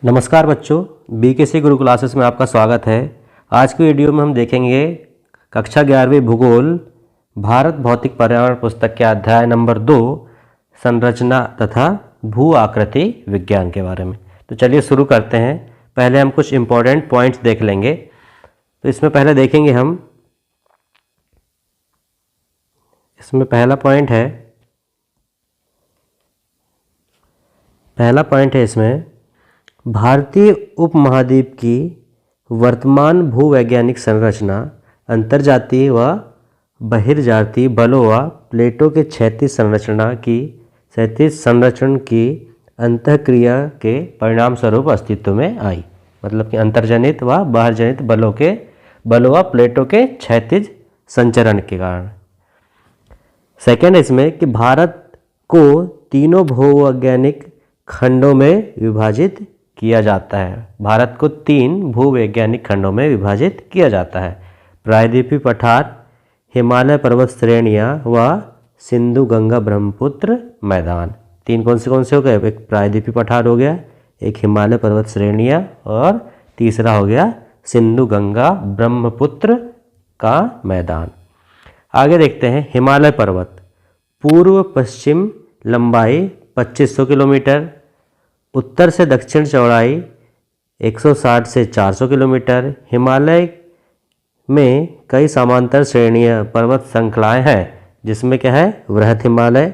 नमस्कार बच्चों, BKC गुरु classes में आपका स्वागत है। आज की वीडियो में हम देखेंगे कक्षा 11वीं भूगोल भारत भौतिक पर्यावरण पुस्तक के अध्याय नंबर 2 संरचना तथा भू आकृति विज्ञान के बारे में। तो चलिए शुरू करते हैं। पहले हम कुछ इम्पोर्टेंट पॉइंट्स देख लेंगे। तो इसमें पहले देखेंगे हम, इसमें पहला पॉइंट है इसमें भारतीय उपमहाद्वीप की वर्तमान भूवैज्ञानिक संरचना अंतर्जातीय व बहिर्जातीय बलों व प्लेटों के क्षैतिज संरचना की अंतःक्रिया के परिणाम स्वरूप अस्तित्व में आई। मतलब कि अंतर्जनित व बाहरजनित बलों व प्लेटों के क्षैतिज संचरण के कारण। सेकेंड इसमें कि भारत को तीनों भूवैज्ञानिक खंडों में विभाजित किया जाता है। भारत को 3 भूवैज्ञानिक खंडों में विभाजित किया जाता है। प्रायद्वीपीय पठार, हिमालय पर्वत श्रेणियाँ व सिंधु गंगा ब्रह्मपुत्र मैदान। 3 कौन से हो गए? एक प्रायद्वीपीय पठार हो गया, एक हिमालय पर्वत श्रेणियाँ और तीसरा हो गया सिंधु गंगा ब्रह्मपुत्र का मैदान। आगे देखते हैं हिमालय पर्वत। पूर्व पश्चिम लंबाई 2500 किलोमीटर, उत्तर से दक्षिण चौड़ाई 160 से 400 किलोमीटर। हिमालय में कई समांतर श्रेणियाँ पर्वत श्रृंखलाएँ हैं, जिसमें क्या है? वृहद हिमालय,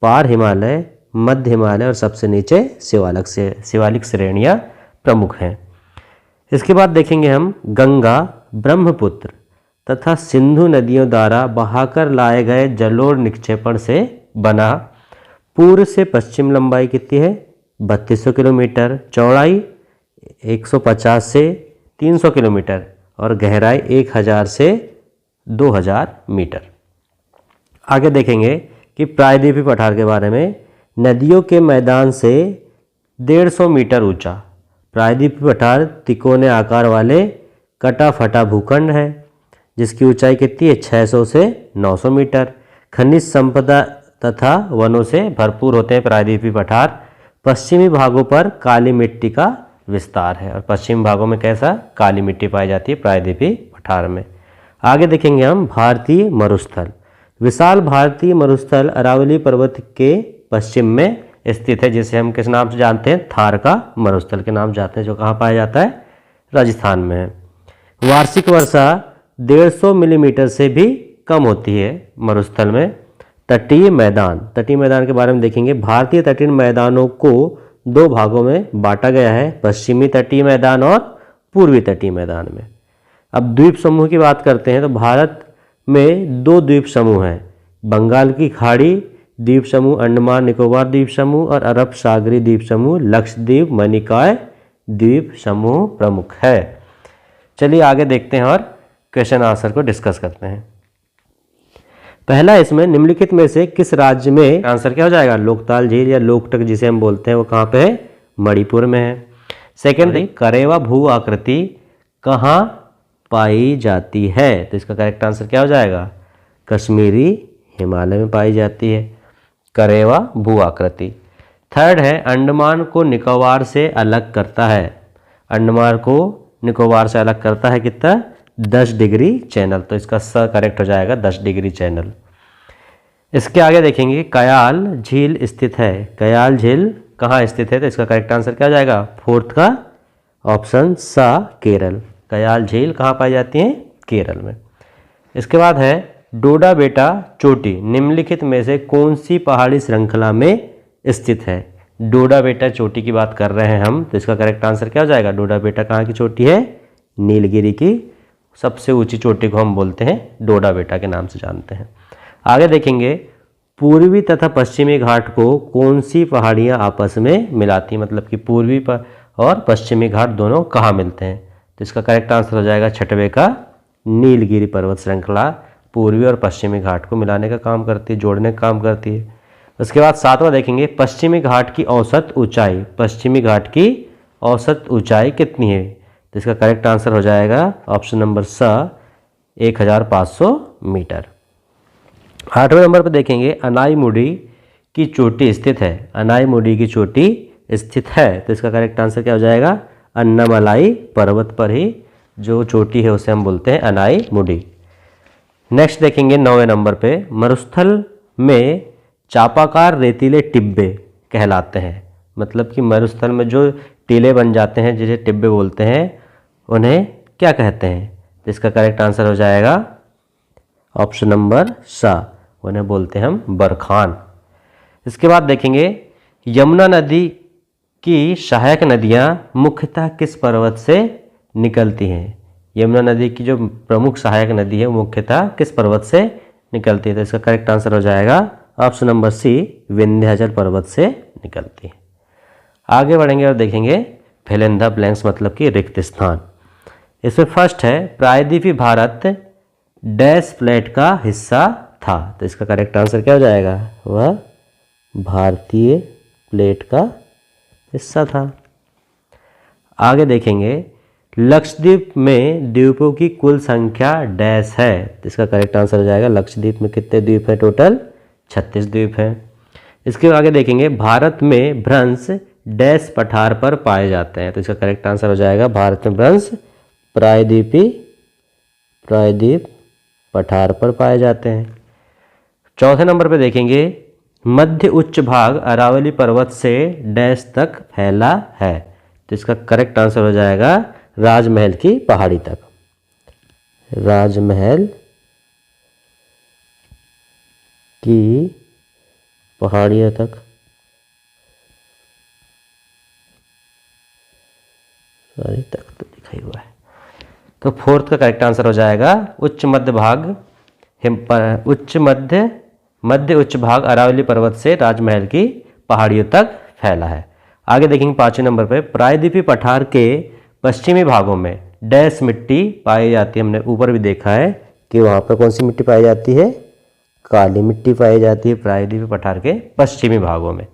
पार हिमालय, मध्य हिमालय और सबसे नीचे शिवालिक श्रेणियाँ प्रमुख हैं। इसके बाद देखेंगे हम गंगा, ब्रह्मपुत्र तथा सिंधु नदियों द्वारा बहाकर लाए गए जलोढ़ निक्षेपण से बना पूर्व से पश्चिम लंबाई कितनी है? 3200 किलोमीटर, चौड़ाई 150 से 300 किलोमीटर और गहराई 1000 से 2000 मीटर। आगे देखेंगे कि प्रायद्वीपीय पठार के बारे में। नदियों के मैदान से 150 मीटर ऊंचा प्रायद्वीपीय पठार तिकोने आकार वाले कटा फटा भूखंड है, जिसकी ऊंचाई कितनी है? 600 से 900 मीटर। खनिज संपदा तथा वनों से भरपूर होते हैं प्रायद्वीपीय पठार। पश्चिमी भागों पर काली मिट्टी का विस्तार है और पश्चिमी भागों में कैसा? काली मिट्टी पाई जाती है प्रायद्वीपीय पठार में। आगे देखेंगे हम भारतीय मरुस्थल। विशाल भारतीय मरुस्थल अरावली पर्वत के पश्चिम में स्थित है, जिसे हम किस नाम से जानते हैं? थार का मरुस्थल के नाम जानते हैं, जो कहाँ पाया जाता है? राजस्थान में है। वार्षिक वर्षा 150 मिलीमीटर से भी कम होती है मरुस्थल में। तटीय मैदान के बारे में देखेंगे। भारतीय तटीय मैदानों को 2 भागों में बांटा गया है, पश्चिमी तटीय मैदान और पूर्वी तटीय मैदान में। अब द्वीप समूह की बात करते हैं तो भारत में 2 द्वीप समूह हैं। बंगाल की खाड़ी द्वीप समूह, अंडमान निकोबार द्वीप समूह और अरब सागरीय द्वीप समूह, लक्षद्वीप मणिकाय द्वीप समूह प्रमुख है। चलिए आगे देखते हैं और क्वेश्चन आंसर को डिस्कस करते हैं। पहला इसमें निम्नलिखित में से किस राज्य में, आंसर क्या हो जाएगा? लोकताल झील या लोकटक जिसे हम बोलते हैं, वो कहाँ पे है? मणिपुर में है। सेकेंड, करेवा भू आकृति कहाँ पाई जाती है? तो इसका करेक्ट आंसर क्या हो जाएगा? कश्मीरी हिमालय में पाई जाती है करेवा भू आकृति। थर्ड है अंडमान को निकोबार से अलग करता है। अंडमान को निकोबार से अलग करता है कितना? 10 डिग्री चैनल। तो इसका स करेक्ट हो जाएगा 10 डिग्री चैनल। इसके आगे देखेंगे कयाल झील स्थित है। कयाल झील कहाँ स्थित है? तो इसका करेक्ट आंसर क्या हो जाएगा? 4th का ऑप्शन सा, केरल। कयाल झील कहाँ पाई जाती है? केरल में। इसके बाद है डोडा बेटा चोटी निम्नलिखित में से कौन सी पहाड़ी श्रृंखला में स्थित है? डोडा बेटा चोटी की बात कर रहे हैं हम, तो इसका करेक्ट आंसर क्या हो जाएगा? डोडा बेटा कहाँ की चोटी है? नीलगिरी की सबसे ऊंची चोटी को हम बोलते हैं डोडा बेटा के नाम से जानते हैं। आगे देखेंगे पूर्वी तथा पश्चिमी घाट को कौन सी पहाड़ियाँ आपस में मिलाती हैं? मतलब कि पूर्वी और पश्चिमी घाट दोनों कहाँ मिलते हैं? तो इसका करेक्ट आंसर हो जाएगा 6वें का नीलगिरी पर्वत श्रृंखला पूर्वी और पश्चिमी घाट को मिलाने का काम करती है, जोड़ने का काम करती है। उसके बाद 7वां देखेंगे पश्चिमी घाट की औसत ऊंचाई। पश्चिमी घाट की औसत ऊंचाई कितनी है? तो इसका करेक्ट आंसर हो जाएगा ऑप्शन नंबर स, 1500 मीटर। 8वें नंबर पर देखेंगे अनाईमुडी की चोटी स्थित है। अनाईमुडी की चोटी स्थित है, तो इसका करेक्ट आंसर क्या हो जाएगा? अन्नामलाई पर्वत पर ही जो चोटी है उसे हम बोलते हैं अनाई मुडी। नेक्स्ट देखेंगे 9वें नंबर पे, मरुस्थल में चापाकार रेतीले टिब्बे कहलाते हैं। मतलब कि मरुस्थल में जो टीले बन जाते हैं जिसे टिब्बे बोलते हैं, उन्हें क्या कहते हैं? तो इसका करेक्ट आंसर हो जाएगा ऑप्शन नंबर सा, उन्हें बोलते हैं हम बरखान। इसके बाद देखेंगे यमुना नदी की सहायक नदियाँ मुख्यतः किस पर्वत से निकलती हैं? यमुना नदी की जो प्रमुख सहायक नदी है मुख्यतः किस पर्वत से निकलती है? तो इसका करेक्ट आंसर हो जाएगा ऑप्शन नंबर सी, विंध्याचल पर्वत से निकलती है। आगे बढ़ेंगे और देखेंगे फिल इन द ब्लैंक्स मतलब कि रिक्त स्थान। इसमें फर्स्ट है प्रायद्वीपीय भारत डैश प्लेट का हिस्सा था। तो इसका करेक्ट आंसर क्या हो जाएगा? वह भारतीय प्लेट का हिस्सा था। आगे देखेंगे लक्षद्वीप में द्वीपों की कुल संख्या डैश है। तो इसका करेक्ट आंसर हो जाएगा लक्षद्वीप में कितने द्वीप हैं? टोटल 36 द्वीप हैं। इसके आगे देखेंगे भारत में भ्रंश डैश पठार पर पाए जाते हैं। तो इसका करेक्ट आंसर हो जाएगा भारत में भ्रंश प्रायद्वीप पठार पर पाए जाते हैं। चौथे नंबर पे देखेंगे मध्य उच्च भाग अरावली पर्वत से डैश तक फैला है। तो इसका करेक्ट आंसर हो जाएगा राजमहल की पहाड़ी तक। राजमहल की पहाड़ियों तक। सॉरी, तक तो लिखा ही हुआ है। तो फोर्थ का करेक्ट आंसर हो जाएगा उच्च मध्य उच्च भाग अरावली पर्वत से राजमहल की पहाड़ियों तक फैला है। आगे देखेंगे 5वें नंबर पे प्रायद्वीपीय पठार के पश्चिमी भागों में डैश मिट्टी पाई जाती है। हमने ऊपर भी देखा है कि वहाँ पर कौन सी मिट्टी पाई जाती है? काली मिट्टी पाई जाती है प्रायद्वीपीय पठार के पश्चिमी भागों में।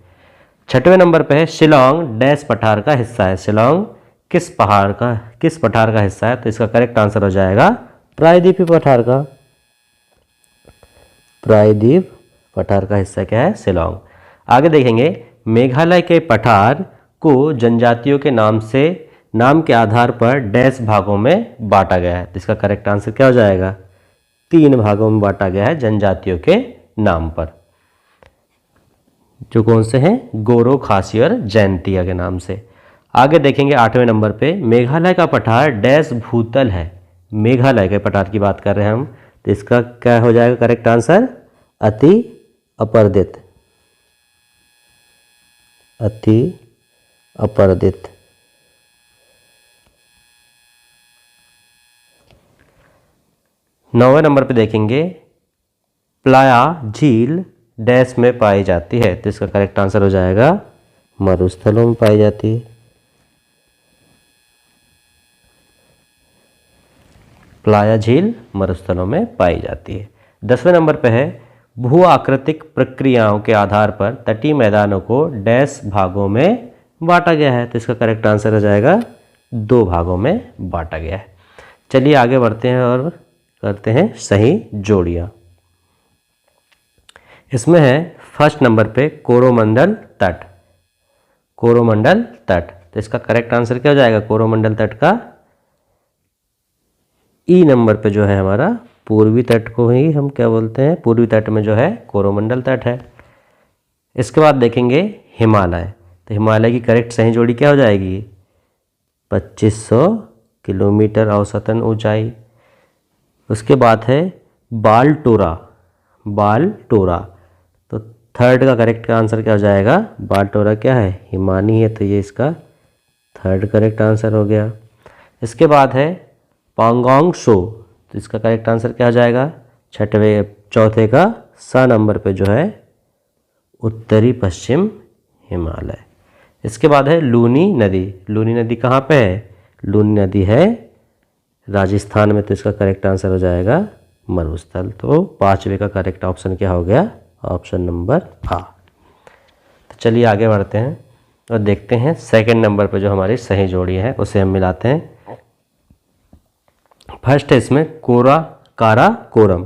6वें नंबर पे है शिलोंग डैश पठार का हिस्सा है। शिलोंग किस पठार का हिस्सा है? तो इसका करेक्ट आंसर हो जाएगा प्रायद्वीपीय पठार का। प्रायद्वीप पठार का हिस्सा क्या है? शिलोंग। आगे देखेंगे मेघालय के पठार को जनजातियों के नाम के आधार पर डैश भागों में बांटा गया है। तो इसका करेक्ट आंसर क्या हो जाएगा? 3 भागों में बांटा गया है जनजातियों के नाम पर, जो कौन से हैं? गोरो, खासी और जैंतिया के नाम से। आगे देखेंगे 8वें नंबर पे मेघालय का पठार डैश भूतल है। मेघालय के पठार की बात कर रहे हैं हम, तो इसका क्या हो जाएगा करेक्ट आंसर? अति अपरदित। अति अपरदित। 9वें नंबर पे देखेंगे प्लाया झील डैश में पाई जाती है। तो इसका करेक्ट आंसर हो जाएगा मरुस्थलों में पाई जाती है। प्लाया झील मरुस्थलों में पाई जाती है। 10वें नंबर पे है भू आकृतिक प्रक्रियाओं के आधार पर तटीय मैदानों को डैश भागों में बांटा गया है। तो इसका करेक्ट आंसर हो जाएगा 2 भागों में बांटा गया है। चलिए आगे बढ़ते हैं और करते हैं सही जोड़ियाँ। इसमें है फर्स्ट नंबर पे कोरोमंडल तट। कोरोमंडल तट, तो इसका करेक्ट आंसर क्या हो जाएगा? कोरोमंडल तट का ई नंबर पे जो है हमारा पूर्वी तट को ही हम क्या बोलते हैं? पूर्वी तट में जो है कोरोमंडल तट है। इसके बाद देखेंगे हिमालय। तो हिमालय की करेक्ट सही जोड़ी क्या हो जाएगी? 2500 किलोमीटर औसतन ऊंचाई। उसके बाद है बालटोरा। बालटोरा, तो थर्ड का करेक्ट आंसर क्या हो जाएगा? बालटोरा क्या है? हिमानी है, तो ये इसका थर्ड करेक्ट आंसर हो गया। इसके बाद है पांगोंग सो। तो इसका करेक्ट आंसर क्या हो जाएगा? चौथे का सा नंबर पे जो है उत्तरी पश्चिम हिमालय। इसके बाद है लूनी नदी। लूनी नदी कहाँ पे है? लूनी नदी है राजस्थान में। तो इसका करेक्ट आंसर हो जाएगा मरुस्थल। तो 5वें का करेक्ट ऑप्शन क्या हो गया? ऑप्शन नंबर आ। तो चलिए आगे बढ़ते हैं और देखते हैं सेकंड नंबर पे जो हमारी सही जोड़ी है उसे हम मिलाते हैं। फर्स्ट है इसमें काराकोरम।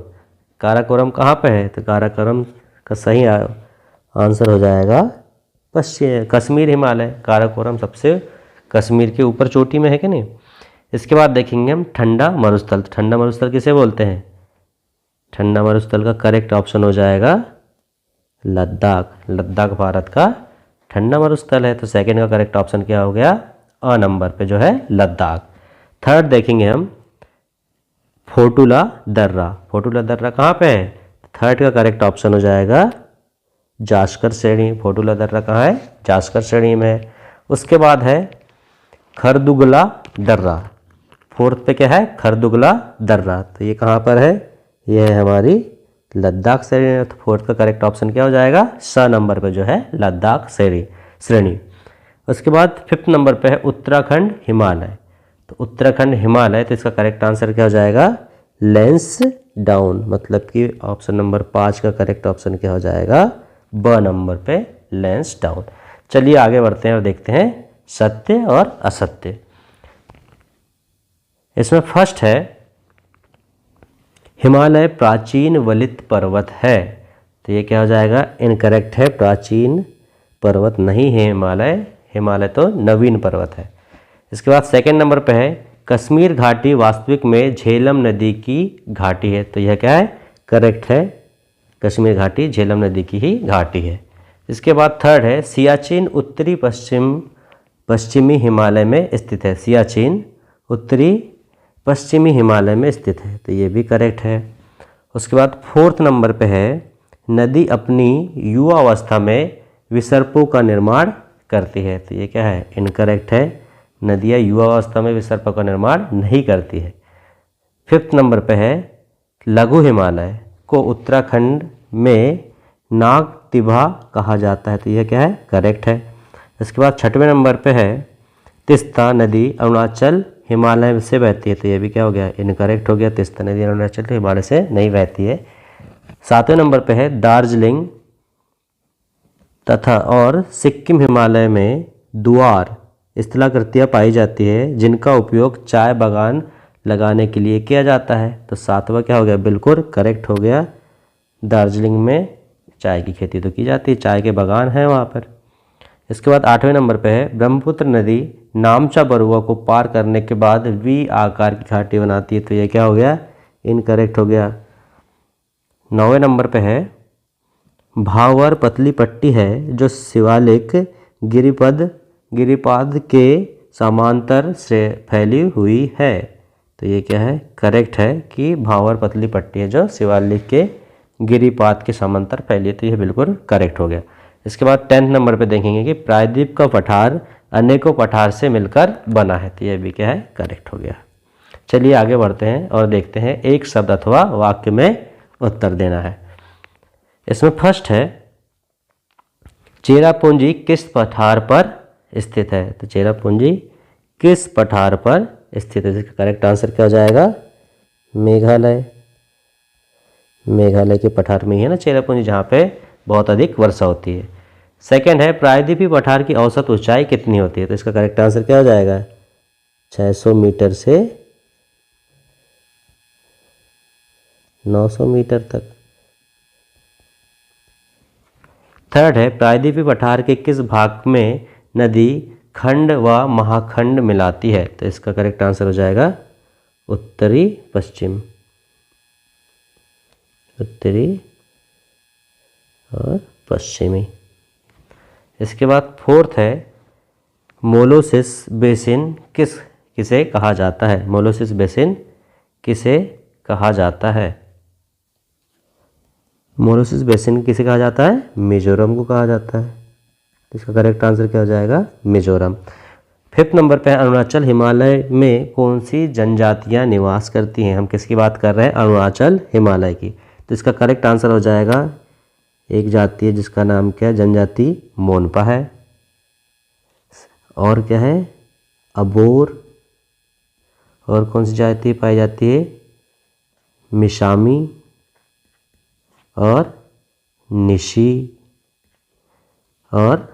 काराकोरम कहाँ पे है? तो काराकोरम का सही आंसर हो जाएगा पश्चिम कश्मीर हिमालय, काराकोरम सबसे कश्मीर के ऊपर चोटी में है कि नहीं। इसके बाद देखेंगे हम ठंडा मरुस्थल। ठंडा मरुस्थल किसे बोलते हैं? ठंडा मरुस्थल का करेक्ट ऑप्शन हो जाएगा लद्दाख। लद्दाख भारत का ठंडा मरुस्थल है, तो सेकंड का करेक्ट ऑप्शन क्या हो गया? अ नंबर पे जो है लद्दाख। थर्ड देखेंगे हम फोटुला दर्रा। फोटुला दर्रा कहाँ पे है? थर्ड का करेक्ट ऑप्शन हो जाएगा जास्कर श्रेणी। फोटुला दर्रा कहाँ है? जास्कर श्रेणी में है। उसके बाद है खरदुगला दर्रा। फोर्थ पे क्या है? खरदुगला दर्रा। तो ये कहाँ पर है? ये है हमारी लद्दाख श्रेणी। तो फोर्थ का करेक्ट ऑप्शन क्या हो जाएगा? स नंबर पे जो है लद्दाख श्रेणी। उसके बाद फिफ्थ नंबर पे है उत्तराखंड हिमालय। तो उत्तराखंड हिमालय, तो इसका करेक्ट आंसर क्या हो जाएगा? Lens down. मतलब कि ऑप्शन नंबर 5 का करेक्ट ऑप्शन क्या हो जाएगा? ब नंबर पे लेंस डाउन। चलिए आगे बढ़ते हैं और देखते हैं सत्य और असत्य। इसमें फर्स्ट है हिमालय प्राचीन वलित पर्वत है। तो ये क्या हो जाएगा? इनकरेक्ट है, प्राचीन पर्वत नहीं है हिमालय। हिमालय तो नवीन पर्वत है। इसके बाद सेकंड नंबर पे है कश्मीर घाटी वास्तविक में झेलम नदी की घाटी है। तो यह क्या है? करेक्ट है, कश्मीर घाटी झेलम नदी की ही घाटी है। इसके बाद थर्ड है सियाचिन उत्तरी पश्चिमी हिमालय में स्थित है। सियाचिन उत्तरी पश्चिमी हिमालय में स्थित है, तो ये भी करेक्ट है। उसके बाद फोर्थ नंबर पे है नदी अपनी युवावस्था में विसर्पों का निर्माण करती है। तो ये क्या है? इनकरेक्ट है, नदियाँ युवावस्था में विसर्पों का निर्माण नहीं करती है। फिफ्थ नंबर पे है लघु हिमालय को उत्तराखंड में नागतिभा कहा जाता है। तो यह क्या है? करेक्ट है। इसके बाद छठवें नंबर पे है तिस्ता नदी अरुणाचल हिमालय से बहती है। तो यह भी क्या हो गया? इनकरेक्ट हो गया, तिस्ता नदी अरुणाचल हिमालय से नहीं बहती है। सातवें नंबर पे है दार्जिलिंग तथा और सिक्किम हिमालय में दुआर स्थलाकृतियाँ पाई जाती है जिनका उपयोग चाय बागान लगाने के लिए किया जाता है। तो सातवां क्या हो गया? बिल्कुल करेक्ट हो गया। दार्जिलिंग में चाय की खेती तो की जाती है, चाय के बागान हैं वहाँ पर। इसके बाद आठवें नंबर पे है ब्रह्मपुत्र नदी नामचा बरुआ को पार करने के बाद वी आकार की घाटी बनाती है। तो ये क्या हो गया? इनकरेक्ट हो गया। नौवें नंबर पे है भावर पतली पट्टी है जो शिवालिक गिरिपाद के समांतर से फैली हुई है। तो ये क्या है? करेक्ट है कि भावर पतली पट्टी है जो शिवालिक के गिरिपाद के समांतर फैली है। तो ये बिल्कुल करेक्ट हो गया। इसके बाद 10th नंबर पे देखेंगे कि प्रायद्वीप का पठार अनेकों पठार से मिलकर बना है। तो ये भी क्या है? करेक्ट हो गया। चलिए आगे बढ़ते हैं और देखते हैं एक शब्द अथवा वाक्य में उत्तर देना है। इसमें फर्स्ट है चेरापूंजी किस पठार पर स्थित है। तो चेरापूंजी किस पठार पर स्थित है? इसका करेक्ट आंसर क्या हो जाएगा? मेघालय। मेघालय के पठार में ही है ना चेरापूंजी, जहाँ पे बहुत अधिक वर्षा होती है। सेकंड है प्रायद्वीपीय पठार की औसत ऊंचाई कितनी होती है। तो इसका करेक्ट आंसर क्या हो जाएगा? 600 मीटर से 900 मीटर तक। थर्ड है प्रायद्वीपीय पठार के किस भाग में नदी खंड व महाखंड मिलाती है। तो इसका करेक्ट आंसर हो जाएगा उत्तरी पश्चिम। उत्तरी और पश्चिमी। इसके बाद फोर्थ है मोलोसिस बेसिन किसे कहा जाता है। मोलोसिस बेसिन किसे कहा जाता है? मोलोसिस बेसिन किसे कहा जाता है? मिजोरम को कहा जाता है। तो इसका करेक्ट आंसर क्या हो जाएगा? मिजोरम। फिफ्थ नंबर पे अरुणाचल हिमालय में कौन सी जनजातियां निवास करती हैं। हम किसकी बात कर रहे हैं? अरुणाचल हिमालय की। तो इसका करेक्ट आंसर हो जाएगा एक जाति है जिसका नाम क्या है? जनजाति मोनपा है। और क्या है? अबोर। और कौन सी जाति पाई जाती है? मिशामी और निशी और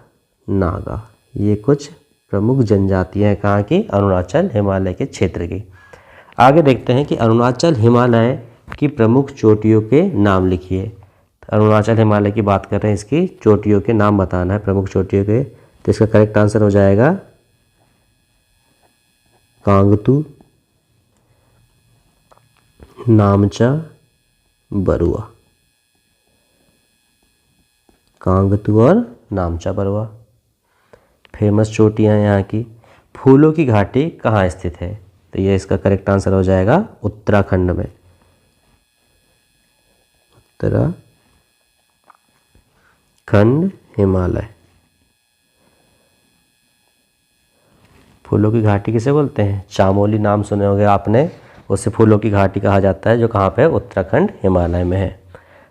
नागा। ये कुछ प्रमुख जनजातियां हैं कहाँ की? अरुणाचल हिमालय के क्षेत्र की। आगे देखते हैं कि अरुणाचल हिमालय की प्रमुख चोटियों के नाम लिखिए। अरुणाचल हिमालय की बात कर रहे हैं, इसकी चोटियों के नाम बताना है, प्रमुख चोटियों के। तो इसका करेक्ट आंसर हो जाएगा कांगतू, नामचा, बरुआ। कांगतू और नामचा बरुआ फेमस चोटियाँ हैं यहाँ की। फूलों की घाटी कहाँ स्थित है? तो ये इसका करेक्ट आंसर हो जाएगा उत्तराखंड में। उत्तराखंड, हिमालय। फूलों की घाटी किसे बोलते हैं? चामोली नाम सुने होंगे आपने, उसे फूलों की घाटी कहा जाता है, जो कहाँ पे? उत्तराखंड, हिमालय में है।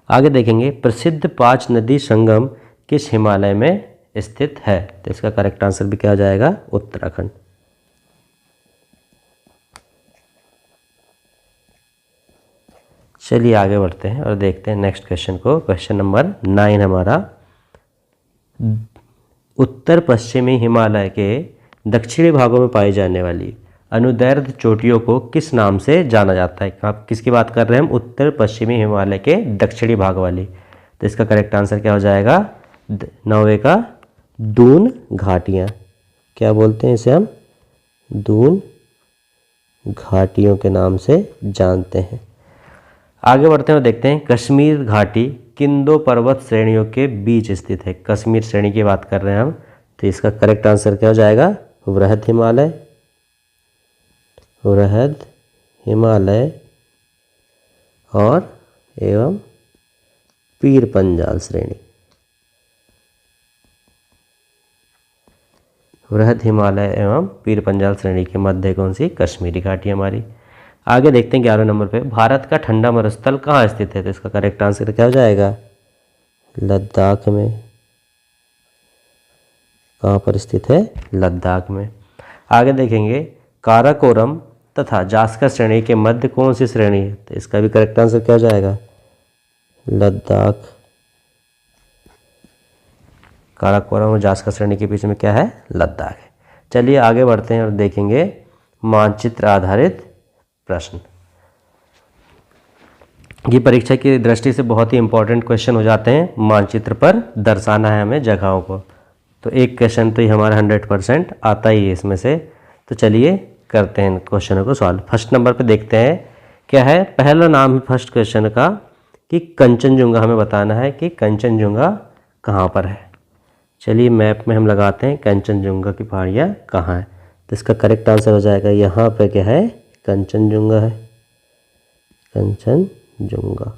आगे देखेंगे, प्रसिद्ध 5 नदी संगम किस हिमालय में स्थित है? तो इसका करेक्ट आंसर भी क्या हो जाएगा? उत्तराखंड। चलिए आगे बढ़ते हैं और देखते हैं नेक्स्ट क्वेश्चन को। क्वेश्चन नंबर 9 हमारा, उत्तर पश्चिमी हिमालय के दक्षिणी भागों में पाई जाने वाली अनुदैर्ध्य चोटियों को किस नाम से जाना जाता है? आप किसकी बात कर रहे हैं हम? उत्तर पश्चिमी हिमालय के दक्षिणी भाग वाली। तो इसका करेक्ट आंसर क्या हो जाएगा? 9वें का दून घाटियाँ। क्या बोलते हैं इसे हम? दून घाटियों के नाम से जानते हैं। आगे बढ़ते हैं और देखते हैं, कश्मीर घाटी किन 2 पर्वत श्रेणियों के बीच स्थित है? कश्मीर श्रेणी की बात कर रहे हैं हम। तो इसका करेक्ट आंसर क्या हो जाएगा? वृहद हिमालय, वृहद हिमालय और एवं पीर पंजाल श्रेणी। वृहद हिमालय एवं पीर पंजाल श्रेणी के मध्य कौन सी? कश्मीरी घाटी हमारी। आगे देखते हैं 11वें नंबर पे, भारत का ठंडा मरुस्थल कहाँ स्थित है? तो इसका करेक्ट आंसर क्या हो जाएगा? लद्दाख में। कहाँ पर स्थित है? लद्दाख में। आगे देखेंगे, काराकोरम तथा जास्कर श्रेणी के मध्य कौन सी श्रेणी है? तो इसका भी करेक्ट आंसर क्या हो जाएगा? लद्दाख। काराकोरम और जास्कर श्रेणी के बीच में क्या है? लद्दाख है। चलिए आगे बढ़ते हैं और देखेंगे मानचित्र आधारित प्रश्न। ये परीक्षा की दृष्टि से बहुत ही इंपॉर्टेंट क्वेश्चन हो जाते हैं। मानचित्र पर दर्शाना है हमें जगहों को। तो एक क्वेश्चन तो ये हमारा 100% आता ही है इसमें से। तो चलिए करते हैं क्वेश्चनों को सॉल्व। फर्स्ट नंबर पे देखते हैं क्या है। पहला नाम है फर्स्ट क्वेश्चन का कि कंचनजुंगा, हमें बताना है कि कंचनजुंगा कहाँ पर है। चलिए मैप में हम लगाते हैं कंचनजुंगा की पहाड़ियाँ कहाँ है। तो इसका करेक्ट आंसर हो जाएगा यहाँ पे क्या है? कंचनजुंगा है। कंचनजुंगा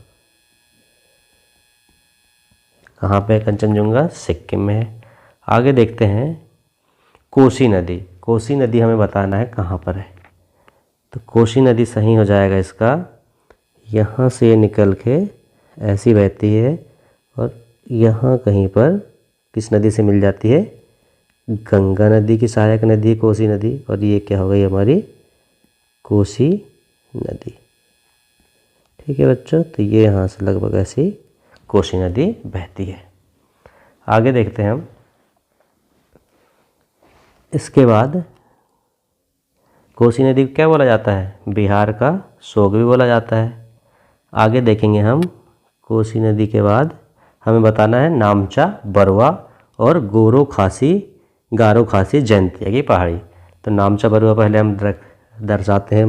कहाँ पे है? कंचनजुंगा सिक्किम में है। आगे देखते हैं कोसी नदी। कोसी नदी हमें बताना है कहाँ पर है। तो कोसी नदी सही हो जाएगा इसका, यहाँ से निकल के ऐसी बहती है और यहाँ कहीं पर किस नदी से मिल जाती है? गंगा नदी की सहायक नदी कोसी नदी, और ये क्या हो गई हमारी? कोसी नदी। ठीक है बच्चों, तो ये यहाँ से लगभग ऐसी कोसी नदी बहती है। आगे देखते हैं हम। इसके बाद कोसी नदी को क्या बोला जाता है? बिहार का शोक भी बोला जाता है। आगे देखेंगे हम कोसी नदी के बाद हमें बताना है नामचा, बरुआ और गारो खासी जयंतिया की पहाड़ी। तो नामचा बरुआ पहले हम दर्शाते हैं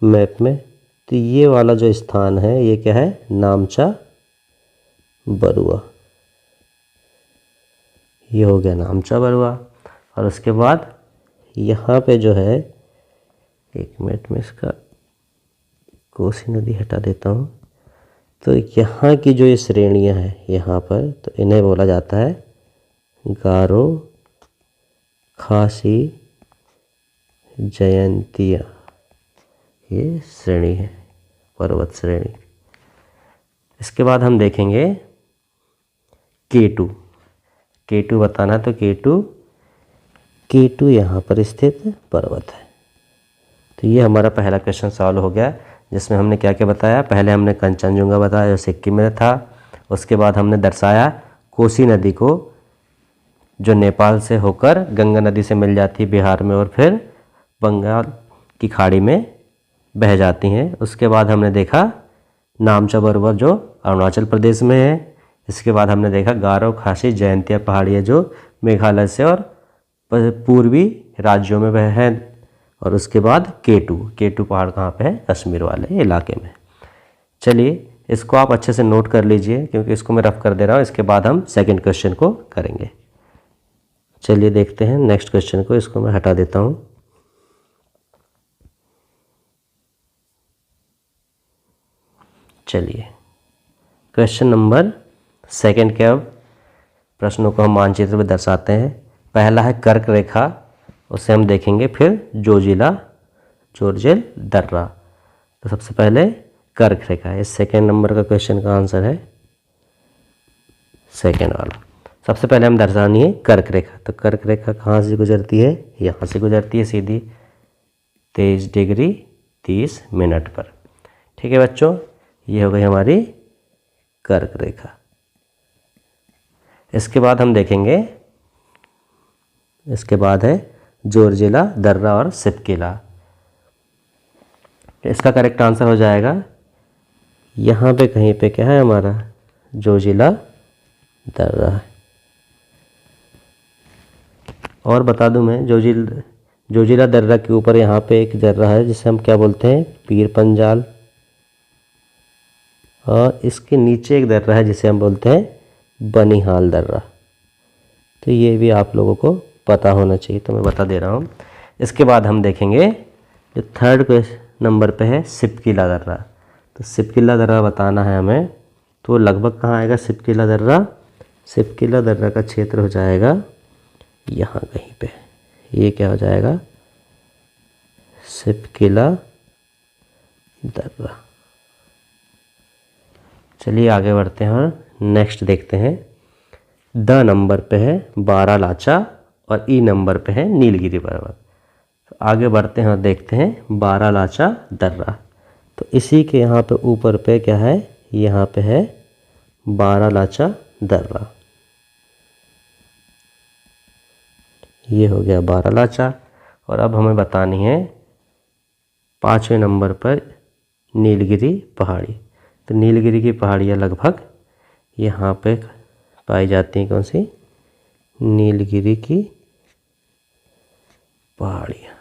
मैप में। तो ये वाला जो स्थान है ये क्या है? नामचा बरुआ। ये हो गया नामचा बरुआ। और उसके बाद यहाँ पे जो है, एक मिनट में इसका कोसी नदी हटा देता हूँ। तो यहाँ की जो ये श्रेणियाँ हैं यहाँ पर, तो इन्हें बोला जाता है गारो खासी जयंतिया। ये श्रेणी है, पर्वत श्रेणी। इसके बाद हम देखेंगे केटू। केटू बताना, तो केटू यहाँ पर स्थित पर्वत है। तो ये हमारा पहला क्वेश्चन सॉल्व हो गया, जिसमें हमने क्या क्या बताया। पहले हमने कंचनजुंगा बताया जो सिक्किम में था। उसके बाद हमने दर्शाया कोसी नदी को, जो नेपाल से होकर गंगा नदी से मिल जाती है बिहार में और फिर बंगाल की खाड़ी में बह जाती हैं। उसके बाद हमने देखा नामचा बरुआ जो अरुणाचल प्रदेश में है। इसके बाद हमने देखा गारो, खासी, जयंतिया पहाड़ियाँ जो मेघालय से और पूर्वी राज्यों में वह है। और उसके बाद केटू पहाड़ कहाँ पे है? कश्मीर वाले इलाके में। चलिए इसको आप अच्छे से नोट कर लीजिए क्योंकि इसको मैं रफ कर दे रहा हूँ। इसके बाद हम सेकंड क्वेश्चन को करेंगे। चलिए देखते हैं नेक्स्ट क्वेश्चन को। इसको मैं हटा देता हूँ। चलिए क्वेश्चन नंबर सेकंड के अब प्रश्नों को हम मानचित्र में दर्शाते हैं। पहला है कर्क रेखा, उसे हम देखेंगे। फिर जोरजेल दर्रा। तो सबसे पहले कर्क रेखा है। इस सेकेंड नंबर का क्वेश्चन का आंसर है सेकेंड वाला। सबसे पहले हम दर्शानी है कर्क रेखा। तो कर्क रेखा कहाँ से गुजरती है? यहाँ से गुजरती है सीधी 23 डिग्री 30 मिनट पर। ठीक है बच्चों, ये हो गई हमारी कर्क रेखा। इसके बाद हम देखेंगे, इसके बाद है जोरजिला, दर्रा और सिपकिला। इसका करेक्ट आंसर हो जाएगा यहाँ पे कहीं पे क्या है हमारा? जोजिला दर्रा है। और बता दूं मैं, जोजिला दर्रा के ऊपर यहाँ पे एक दर्रा है जिसे हम क्या बोलते हैं? पीर पंजाल। और इसके नीचे एक दर्रा है जिसे हम बोलते हैं बनिहाल दर्रा। तो ये भी आप लोगों को पता होना चाहिए, तो मैं बता दे रहा हूँ। इसके बाद हम देखेंगे जो थर्ड नंबर पे है सिपकिला दर्रा। तो सिपकिला दर्रा बताना है हमें, तो लगभग कहाँ आएगा सिपकिला दर्रा? सिपकिला दर्रा का क्षेत्र हो जाएगा यहाँ कहीं पे। ये क्या हो जाएगा? सिपकिला दर्रा। चलिए आगे बढ़ते हैं और नेक्स्ट देखते हैं। द नंबर पे है बारालाचा और ई नंबर पे है नीलगिरी पर्वत। तो आगे बढ़ते हैं और देखते हैं बारालाचा दर्रा। तो इसी के यहाँ पे ऊपर पे क्या है? यहाँ पे है बारालाचा दर्रा। ये हो गया बारालाचा। और अब हमें बतानी है 5वें नंबर पर नीलगिरी पहाड़ी। तो नीलगिरी की पहाड़ियाँ लगभग यहाँ पे पाई जाती हैं। कौन सी? नीलगिरी की पहाड़ियाँ।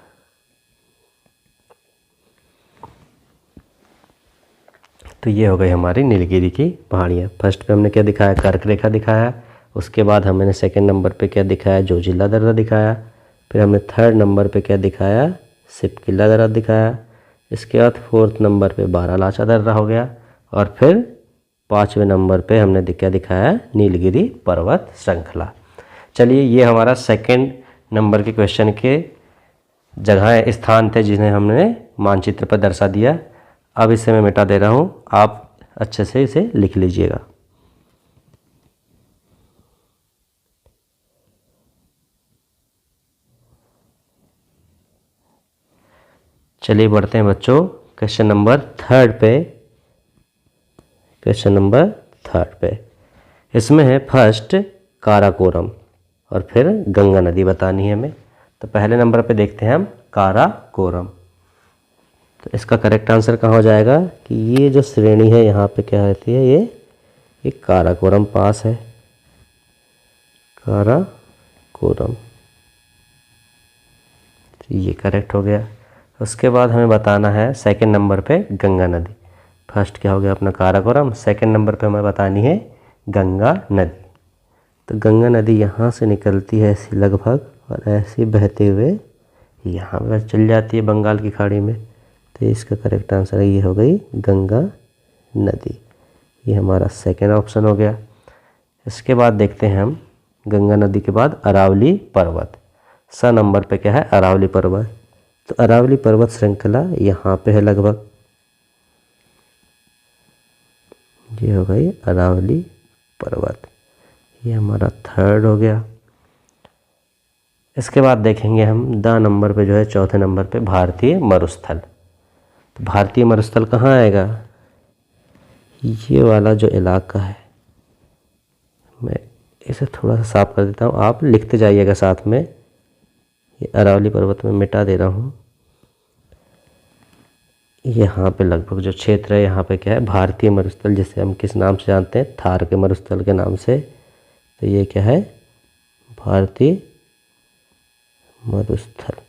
तो ये हो गई हमारी नीलगिरी की पहाड़ियाँ। फर्स्ट पे हमने क्या दिखाया? कर्क रेखा दिखाया। उसके बाद हमने सेकंड नंबर पे क्या दिखाया? जोजिला दर्रा दिखाया। फिर हमने थर्ड नंबर पे क्या दिखाया? सिपकिला दर्रा दिखाया। इसके बाद फोर्थ नंबर पे बारालाचा दर्रा हो गया। और फिर 5वें नंबर पे हमने क्या दिखाया? नीलगिरी पर्वत श्रृंखला। चलिए ये हमारा सेकंड नंबर के क्वेश्चन के जगह स्थान थे जिन्हें हमने मानचित्र पर दर्शा दिया। अब इसे मैं मिटा दे रहा हूँ, आप अच्छे से इसे लिख लीजिएगा। चलिए बढ़ते हैं बच्चों क्वेश्चन नंबर थर्ड पे। क्वेश्चन नंबर थर्ड पे इसमें है फर्स्ट काराकोरम और फिर गंगा नदी बतानी है हमें। तो पहले नंबर पे देखते हैं हम काराकोरम। तो इसका करेक्ट आंसर कहाँ हो जाएगा कि ये जो श्रेणी है यहाँ पे क्या रहती है? ये काराकोरम पास है। काराकोरम, तो ये करेक्ट हो गया। उसके बाद हमें बताना है सेकंड नंबर पे गंगा नदी। फर्स्ट क्या हो गया अपना? काराकोरम। सेकंड नंबर पे हमें बतानी है गंगा नदी। तो गंगा नदी यहाँ से निकलती है ऐसी लगभग और ऐसे बहते हुए यहाँ पर चल जाती है बंगाल की खाड़ी में। तो इसका करेक्ट आंसर ये हो गई गंगा नदी। ये हमारा सेकंड ऑप्शन हो गया। इसके बाद देखते हैं हम गंगा नदी के बाद अरावली पर्वत। स नंबर पे क्या है? अरावली पर्वत। तो अरावली पर्वत श्रृंखला यहाँ पे है लगभग। ये हो गई अरावली पर्वत। ये हमारा थर्ड हो गया। इसके बाद देखेंगे हम द नंबर पे जो है चौथे नंबर पे भारतीय मरुस्थल। तो भारतीय मरुस्थल कहाँ आएगा? ये वाला जो इलाका है, मैं इसे थोड़ा सा साफ कर देता हूँ, आप लिखते जाइएगा साथ में। ये अरावली पर्वत में मिटा दे रहा हूँ। यहाँ पे लगभग जो क्षेत्र है यहाँ पे क्या है, भारतीय मरुस्थल, जिसे हम किस नाम से जानते हैं, थार के मरुस्थल के नाम से। तो ये क्या है, भारतीय मरुस्थल,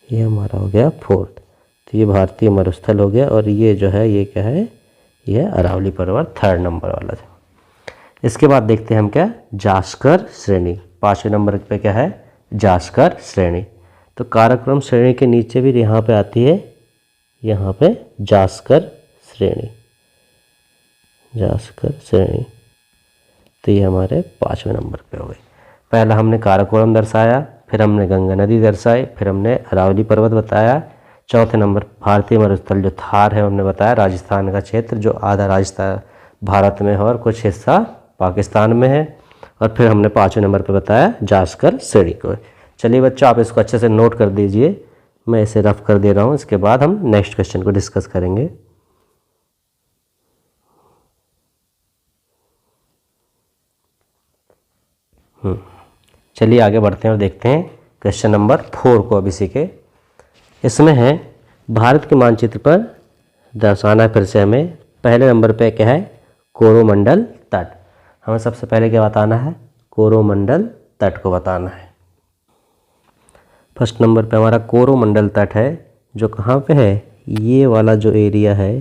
ये हमारा हो गया फोर्थ। तो ये भारतीय मरुस्थल हो गया, और ये जो है ये क्या है, ये अरावली पर्वत थर्ड नंबर वाला था। इसके बाद देखते हैं हम क्या, जास्कर श्रेणी, 5वें नंबर पे क्या है, जास्कर श्रेणी। तो काराकोरम श्रेणी के नीचे भी यहाँ पे आती है, यहाँ पे जास्कर श्रेणी, जास्कर श्रेणी। तो ये हमारे 5वें नंबर पे हो गई। पहला हमने काराकोरम दर्शाया, फिर हमने गंगा नदी दर्शाई, फिर हमने अरावली पर्वत बताया। चौथे नंबर भारतीय मरुस्थल जो थार है हमने बताया, राजस्थान का क्षेत्र जो आधा राजस्थान भारत में है और कुछ हिस्सा पाकिस्तान में है। और फिर हमने 5वें नंबर पे बताया जास्कर श्रेणी को। चलिए बच्चों, आप इसको अच्छे से नोट कर दीजिए, मैं इसे रफ कर दे रहा हूँ। इसके बाद हम नेक्स्ट क्वेश्चन को डिस्कस करेंगे। चलिए आगे बढ़ते हैं और देखते हैं क्वेश्चन नंबर 4 को। अब इसी के इसमें है, भारत के मानचित्र पर दर्शाना है फिर से हमें। पहले नंबर पे क्या है, कोरोमंडल तट। हमें सबसे पहले क्या बताना है, कोरोमंडल तट को बताना है। फर्स्ट नंबर पे हमारा कोरोमंडल तट है, जो कहाँ पे है, ये वाला जो एरिया है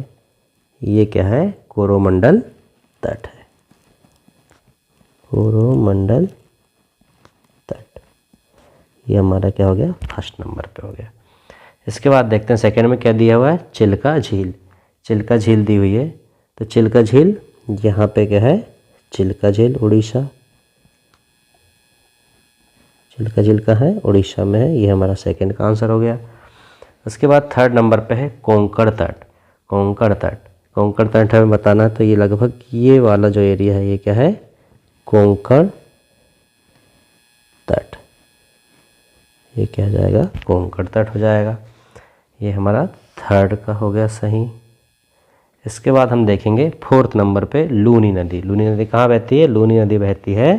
ये क्या है, कोरोमंडल तट है, कोरोमंडल तट। ये हमारा क्या हो गया, फर्स्ट नंबर पे हो गया। इसके बाद देखते हैं सेकंड में क्या दिया हुआ है, चिल्का झील। चिल्का झील दी हुई है, तो चिल्का झील यहाँ पे क्या है, चिल्का झील उड़ीसा, चिल्का झील का है, उड़ीसा में है। ये हमारा सेकंड का आंसर हो गया। उसके बाद थर्ड नंबर पे है कोंकण तट। कोंकण तट, कोंकण तट हमें बताना है, तो ये लगभग ये वाला जो एरिया है ये क्या है, कोंकण तट। ये क्या हो जाएगा, कोंकण तट हो जाएगा। ये हमारा थर्ड का हो गया सही। इसके बाद हम देखेंगे फोर्थ नंबर पे लूनी नदी। लूनी नदी कहाँ बहती है, लूनी नदी बहती है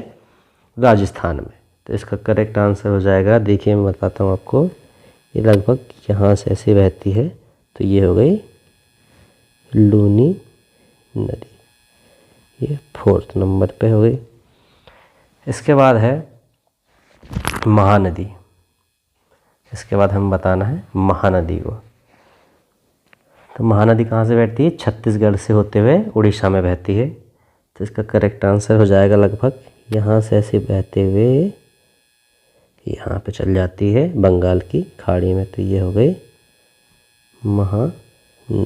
राजस्थान में। तो इसका करेक्ट आंसर हो जाएगा, देखिए मैं बताता हूँ आपको, ये लगभग यहाँ से ऐसे बहती है, तो ये हो गई लूनी नदी, ये फोर्थ नंबर पे हो गई। इसके बाद है महानदी। इसके बाद हमें बताना है महानदी को। तो महानदी कहाँ से बहती है, छत्तीसगढ़ से होते हुए उड़ीसा में बहती है। तो इसका करेक्ट आंसर हो जाएगा लगभग यहाँ से ऐसे बहते हुए यहाँ पे चल जाती है बंगाल की खाड़ी में। तो ये हो गई महानदी।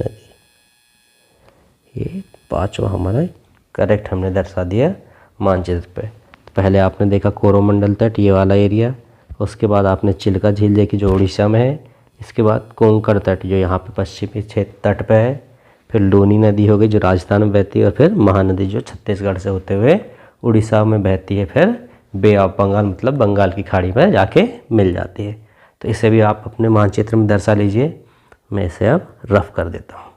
ये पांचवा हमारा करेक्ट हमने दर्शा दिया मानचित्र पे। पहले आपने देखा कोरोमंडल तट, ये वाला एरिया। उसके बाद आपने चिल्का झील देखी जो उड़ीसा में है। इसके बाद कोंकण तट जो यहाँ पे पश्चिमी क्षेत्र तट पे है। फिर लूनी नदी हो गई जो राजस्थान में बहती है, और फिर महानदी जो छत्तीसगढ़ से होते हुए उड़ीसा में बहती है, फिर बे ऑफ बंगाल मतलब बंगाल की खाड़ी में जाके मिल जाती है। तो इसे भी आप अपने मानचित्र में दर्शा लीजिए। मैं इसे अब रफ कर देता हूँ।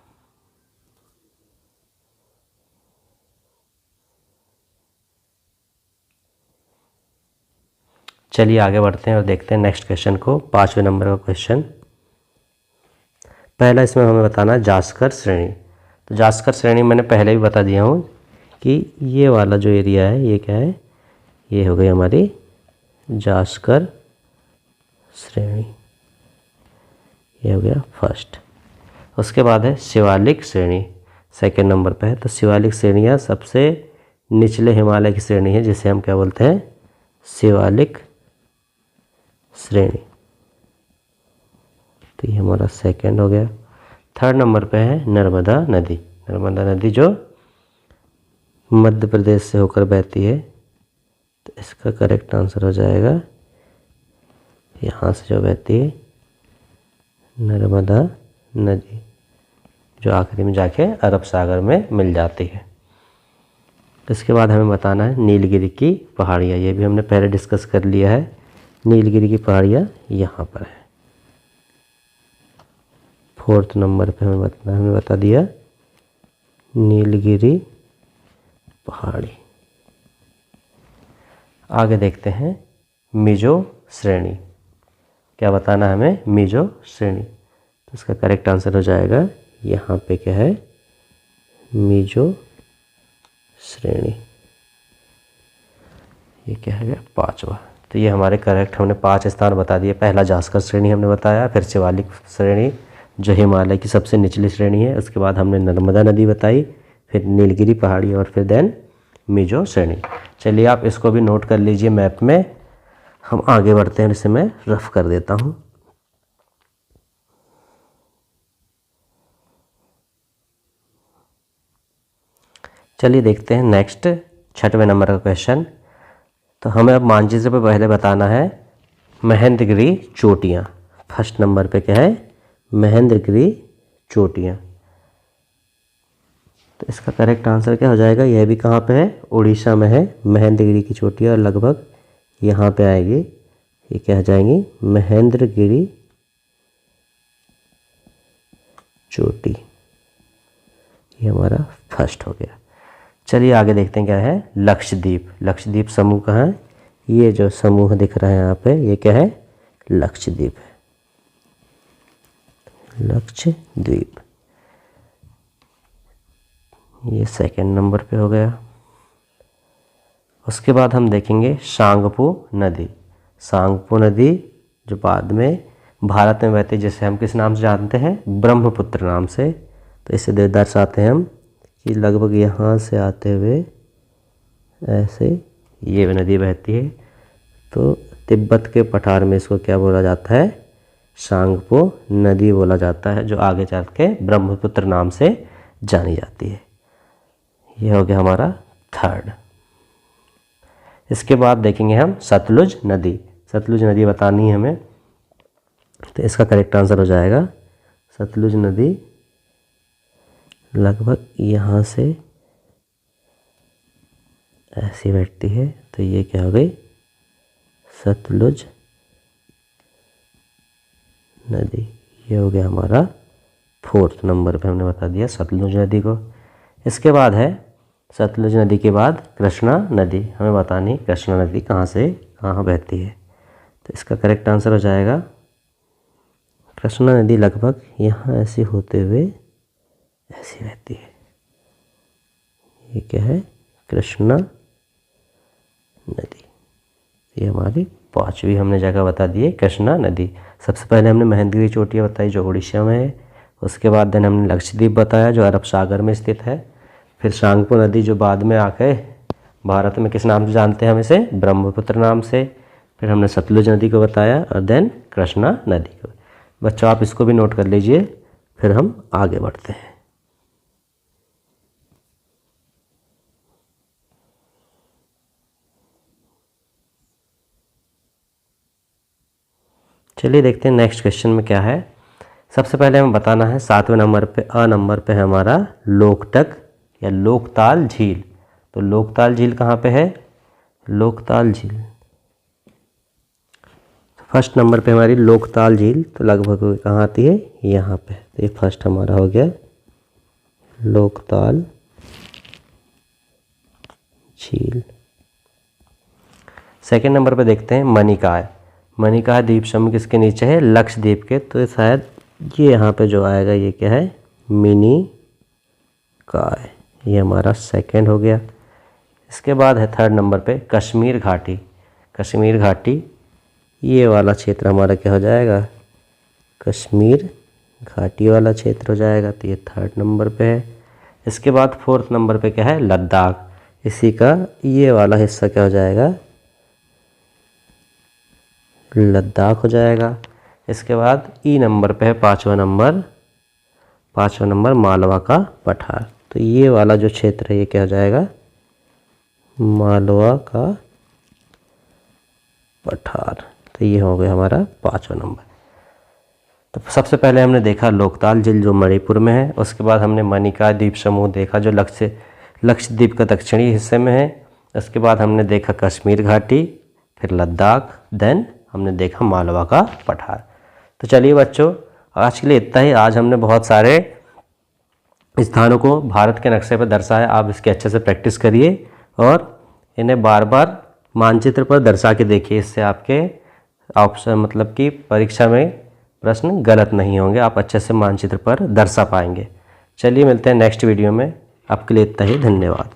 चलिए आगे बढ़ते हैं और देखते हैं नेक्स्ट क्वेश्चन को, 5वें नंबर का क्वेश्चन। पहला इसमें हमें बताना है जास्कर श्रेणी। तो जास्कर श्रेणी मैंने पहले भी बता दिया हूँ कि ये वाला जो एरिया है ये क्या है, ये हो गई हमारी जास्कर श्रेणी, ये हो गया फर्स्ट। उसके बाद है शिवालिक श्रेणी, सेकंड नंबर पे है। तो शिवालिक श्रेणियाँ सबसे निचले हिमालय की श्रेणी है, जिसे हम क्या बोलते हैं, शिवालिक श्रेणी। तो ये हमारा सेकंड हो गया। थर्ड नंबर पे है नर्मदा नदी। नर्मदा नदी जो मध्य प्रदेश से होकर बहती है। तो इसका करेक्ट आंसर हो जाएगा यहाँ से जो बहती है नर्मदा नदी, जो आखिरी में जाके अरब सागर में मिल जाती है। इसके बाद हमें बताना है नीलगिरी की पहाड़ियाँ। ये भी हमने पहले डिस्कस कर लिया है। नीलगिरी की पहाड़ियाँ यहाँ पर है। फोर्थ नंबर पे हमें बता दिया नीलगिरी पहाड़ी। आगे देखते हैं मिजो श्रेणी। क्या बताना है हमें, मिजो श्रेणी। तो इसका करेक्ट आंसर हो जाएगा यहाँ पे क्या है, मीजो श्रेणी। ये क्या है, 5वां। तो ये हमारे करेक्ट, हमने 5 स्थान बता दिए। पहला जास्कर श्रेणी हमने बताया, फिर शिवालिक श्रेणी जो हिमालय की सबसे निचली श्रेणी है, उसके बाद हमने नर्मदा नदी बताई, फिर नीलगिरी पहाड़ी और फिर देन मिजो श्रेणी। चलिए आप इसको भी नोट कर लीजिए मैप में। हम आगे बढ़ते हैं, इसे मैं रफ कर देता हूँ। चलिए देखते हैं नेक्स्ट 6वें नंबर का क्वेश्चन। तो हमें अब मानचित्र पे पहले बताना है महेंद्रगिरी चोटियाँ। फर्स्ट नंबर पे क्या है, महेंद्रगिरी चोटियाँ। तो इसका करेक्ट आंसर क्या हो जाएगा, यह भी कहाँ पे है, उड़ीसा में है महेंद्रगिरी की चोटियाँ, और लगभग यहाँ पे आएगी। ये क्या हो जाएंगी, महेंद्रगिरी चोटी। ये हमारा फर्स्ट हो गया। चलिए आगे देखते हैं क्या है, लक्षद्वीप। लक्षद्वीप समूह कहाँ है, ये जो समूह दिख रहा है यहाँ पे, ये क्या है, लक्षद्वीप है, लक्षद्वीप। ये सेकंड नंबर पे हो गया। उसके बाद हम देखेंगे सांगपो नदी। सांगपो नदी जो बाद में भारत में बहती है, जिसे हम किस नाम से जानते हैं, ब्रह्मपुत्र नाम से। तो इसे दर्शाते हैं हम कि लगभग यहाँ से आते हुए ऐसे ये नदी बहती है। तो तिब्बत के पठार में इसको क्या बोला जाता है, सांगपो नदी बोला जाता है, जो आगे चल के ब्रह्मपुत्र नाम से जानी जाती है। यह हो गया हमारा थर्ड। इसके बाद देखेंगे हम सतलुज नदी। सतलुज नदी बतानी है हमें। तो इसका करेक्ट आंसर हो जाएगा, सतलुज नदी लगभग यहाँ से ऐसी बैठती है। तो ये क्या हो गई, सतलुज नदी। ये हो गया हमारा फोर्थ नंबर पे, हमने बता दिया सतलुज नदी को। इसके बाद है सतलुज नदी के बाद कृष्णा नदी। हमें बतानी कृष्णा नदी कहाँ से कहाँ बहती है। तो इसका करेक्ट आंसर हो जाएगा, कृष्णा नदी लगभग यहाँ ऐसे होते हुए ऐसी बहती है। ये क्या है, कृष्णा नदी। ये हमारी 5वीं हमने जगह बता दी है, कृष्णा नदी। सबसे पहले हमने महेंद्रगिरी चोटियाँ बताई जो उड़ीसा में है। उसके बाद देन हमने लक्षद्वीप बताया जो अरब सागर में स्थित है। फिर सांगपो नदी जो बाद में आके भारत में किस नाम से जानते हैं हम इसे, ब्रह्मपुत्र नाम से। फिर हमने सतलुज नदी को बताया और देन कृष्णा नदी को। बच्चों आप इसको भी नोट कर लीजिए, फिर हम आगे बढ़ते हैं। चलिए देखते हैं नेक्स्ट क्वेश्चन में क्या है। सबसे पहले हमें बताना है 7वें नंबर पे, अ नंबर पे है हमारा लोकटक या लोकताल झील। तो लोकताल झील कहाँ पे है, लोकताल झील। फर्स्ट नंबर पे हमारी लोकताल झील। तो लगभग कहाँ आती है, यहाँ पे। तो ये फर्स्ट हमारा हो गया लोकताल झील। सेकेंड नंबर पे देखते हैं मणिकाय। मणिकाय द्वीप समूह किसके नीचे है, लक्षद्वीप के। तो शायद ये यहाँ पे जो आएगा ये क्या है, मिनी काय। ये हमारा सेकंड हो गया। इसके बाद है थर्ड नंबर पे कश्मीर घाटी। कश्मीर घाटी ये वाला क्षेत्र हमारा क्या हो जाएगा, कश्मीर घाटी वाला क्षेत्र हो जाएगा। तो ये थर्ड नंबर पे है। इसके बाद फोर्थ नंबर पे क्या है, लद्दाख। इसी का ये वाला हिस्सा क्या हो जाएगा, लद्दाख हो जाएगा। इसके बाद ई नंबर पे है पाँचवा नंबर मालवा का पठार। तो ये वाला जो क्षेत्र है ये क्या हो जाएगा, मालवा का पठार। तो ये हो गया हमारा 5वां नंबर। तो सबसे पहले हमने देखा लोकताल झील जो मणिपुर में है। उसके बाद हमने मणिकाय द्वीप समूह देखा जो लक्षद्वीप का दक्षिणी हिस्से में है। उसके बाद हमने देखा कश्मीर घाटी, फिर लद्दाख, देन हमने देखा मालवा का पठार। तो चलिए बच्चों आज के लिए इतना ही। आज हमने बहुत सारे स्थानों को भारत के नक्शे पर दर्शाया। आप इसके अच्छे से प्रैक्टिस करिए और इन्हें बार बार मानचित्र पर दर्शा के देखिए। इससे आपके ऑप्शन मतलब कि परीक्षा में प्रश्न गलत नहीं होंगे, आप अच्छे से मानचित्र पर दर्शा पाएंगे। चलिए मिलते हैं नेक्स्ट वीडियो में, आपके लिए इतना ही, धन्यवाद।